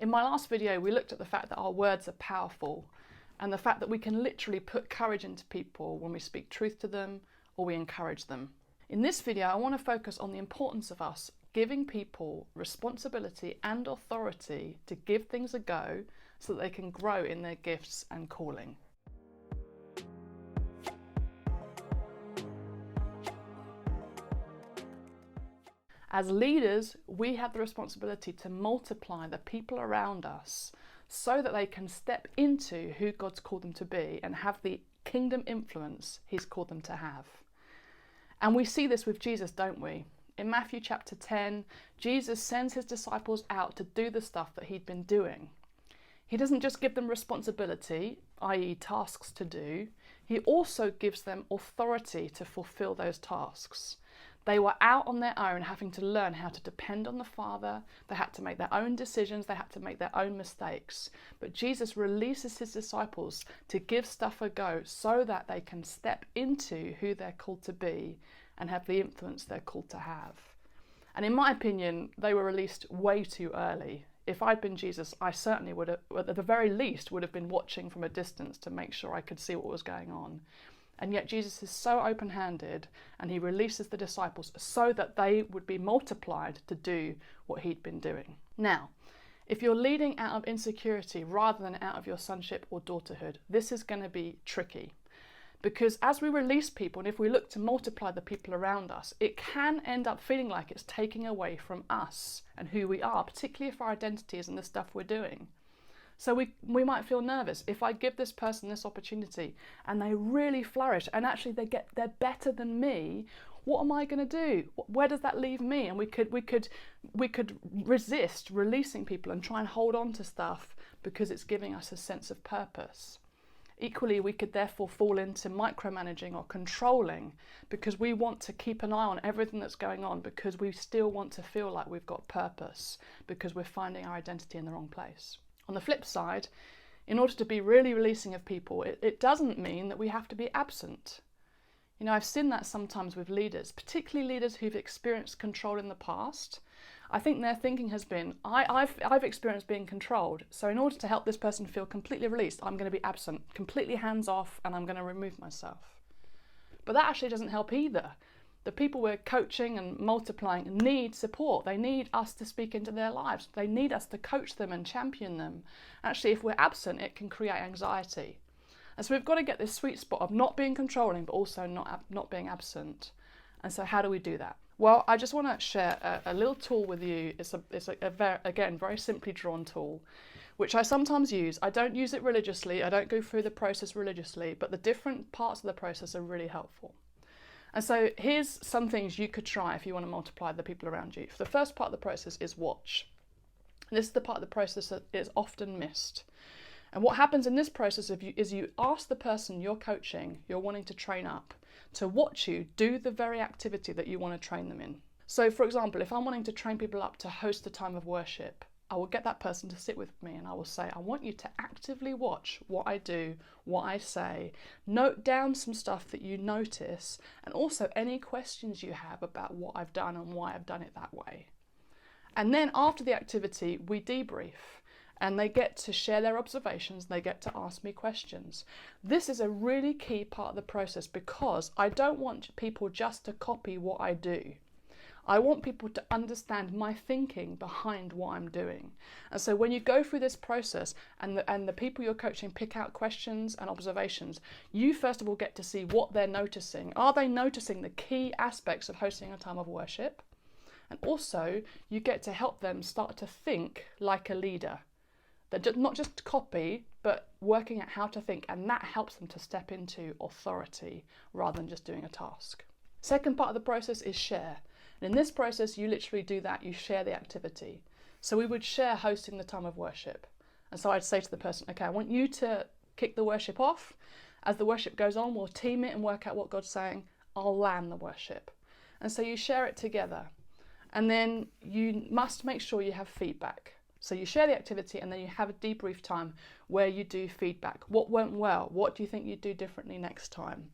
In my last video, we looked at the fact that our words are powerful and the fact that we can literally put courage into people when we speak truth to them or we encourage them. In this video, I want to focus on the importance of us giving people responsibility and authority to give things a go so that they can grow in their gifts and calling. As leaders, we have the responsibility to multiply the people around us so that they can step into who God's called them to be and have the kingdom influence He's called them to have. And we see this with Jesus, don't we? In Matthew chapter 10, Jesus sends His disciples out to do the stuff that He'd been doing. He doesn't just give them responsibility, i.e. tasks to do, He also gives them authority to fulfill those tasks. They were out on their own, having to learn how to depend on the Father. They had to make their own decisions. They had to make their own mistakes. But Jesus releases His disciples to give stuff a go so that they can step into who they're called to be and have the influence they're called to have. And in my opinion, they were released way too early. If I'd been Jesus, I certainly would have, at the very least, would have been watching from a distance to make sure I could see what was going on. And yet Jesus is so open-handed and He releases the disciples so that they would be multiplied to do what He'd been doing. Now, if you're leading out of insecurity rather than out of your sonship or daughterhood, this is going to be tricky. Because as we release people and if we look to multiply the people around us, it can end up feeling like it's taking away from us and who we are, particularly if our identity is in the stuff we're doing. So we might feel nervous. If I give this person this opportunity and they really flourish and actually they're better than me, what am I going to do? Where does that leave me? And we could resist releasing people and try and hold on to stuff because it's giving us a sense of purpose. Equally, we could therefore fall into micromanaging or controlling because we want to keep an eye on everything that's going on because we still want to feel like we've got purpose because we're finding our identity in the wrong place. On the flip side, in order to be really releasing of people, it doesn't mean that we have to be absent. You know, I've seen that sometimes with leaders, particularly leaders who've experienced control in the past. I think their thinking has been, I've experienced being controlled, so in order to help this person feel completely released, I'm going to be absent, completely hands off, and I'm going to remove myself. But that actually doesn't help either. The people we're coaching and multiplying need support. They need us to speak into their lives. They need us to coach them and champion them. Actually, if we're absent, it can create anxiety. And so we've got to get this sweet spot of not being controlling, but also not being absent. And so how do we do that? Well, I just want to share a little tool with you. It's again, very simply drawn tool, which I sometimes use. I don't use it religiously. I don't go through the process religiously, but the different parts of the process are really helpful. And so here's some things you could try if you want to multiply the people around you. The first part of the process is watch. And this is the part of the process that is often missed. And what happens in this process is you ask the person you're coaching, you're wanting to train up, to watch you do the very activity that you want to train them in. So for example, if I'm wanting to train people up to host a time of worship, I will get that person to sit with me and I will say, I want you to actively watch what I do, what I say, note down some stuff that you notice, and also any questions you have about what I've done and why I've done it that way. And then after the activity, we debrief and they get to share their observations, they get to ask me questions. This is a really key part of the process because I don't want people just to copy what I do. I want people to understand my thinking behind what I'm doing. And so when you go through this process and the people you're coaching pick out questions and observations, you first of all get to see what they're noticing. Are they noticing the key aspects of hosting a time of worship? And also you get to help them start to think like a leader. They're not just copy, but working out how to think, and that helps them to step into authority rather than just doing a task. Second part of the process is share. And in this process, you literally do that, you share the activity. So we would share hosting the time of worship. And so I'd say to the person, okay, I want you to kick the worship off. As the worship goes on, we'll team it and work out what God's saying. I'll land the worship. And so you share it together. And then you must make sure you have feedback. So you share the activity and then you have a debrief time where you do feedback. What went well? What do you think you'd do differently next time?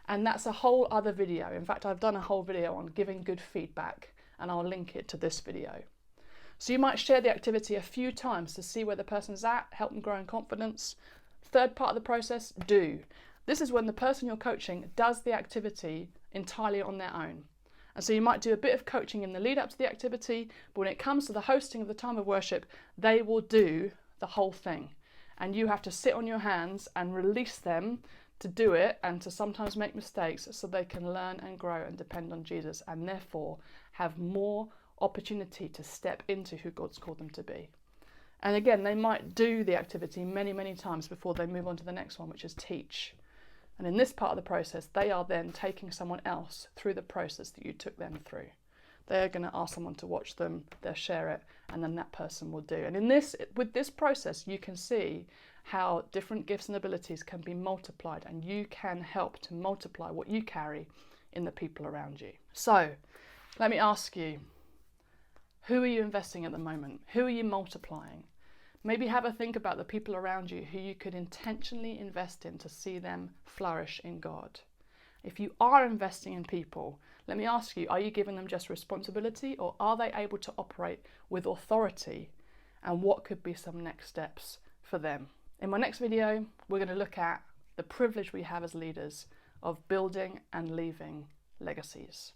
And that's a whole other video. In fact, I've done a whole video on giving good feedback and I'll link it to this video. So you might share the activity a few times to see where the person's at, help them grow in confidence. Third part of the process, do. This is when the person you're coaching does the activity entirely on their own. And so you might do a bit of coaching in the lead up to the activity, but when it comes to the hosting of the time of worship, they will do the whole thing. And you have to sit on your hands and release them to do it and to sometimes make mistakes so they can learn and grow and depend on Jesus and therefore have more opportunity to step into who God's called them to be. And again, they might do the activity many, many times before they move on to the next one, which is teach. And in this part of the process, they are then taking someone else through the process that you took them through. They're going to ask someone to watch them, they'll share it, and then that person will do. And with this process, you can see how different gifts and abilities can be multiplied, and you can help to multiply what you carry in the people around you. So, let me ask you, who are you investing at the moment? Who are you multiplying? Maybe have a think about the people around you who you could intentionally invest in to see them flourish in God. If you are investing in people, let me ask you, are you giving them just responsibility, or are they able to operate with authority? And what could be some next steps for them? In my next video, we're going to look at the privilege we have as leaders of building and leaving legacies.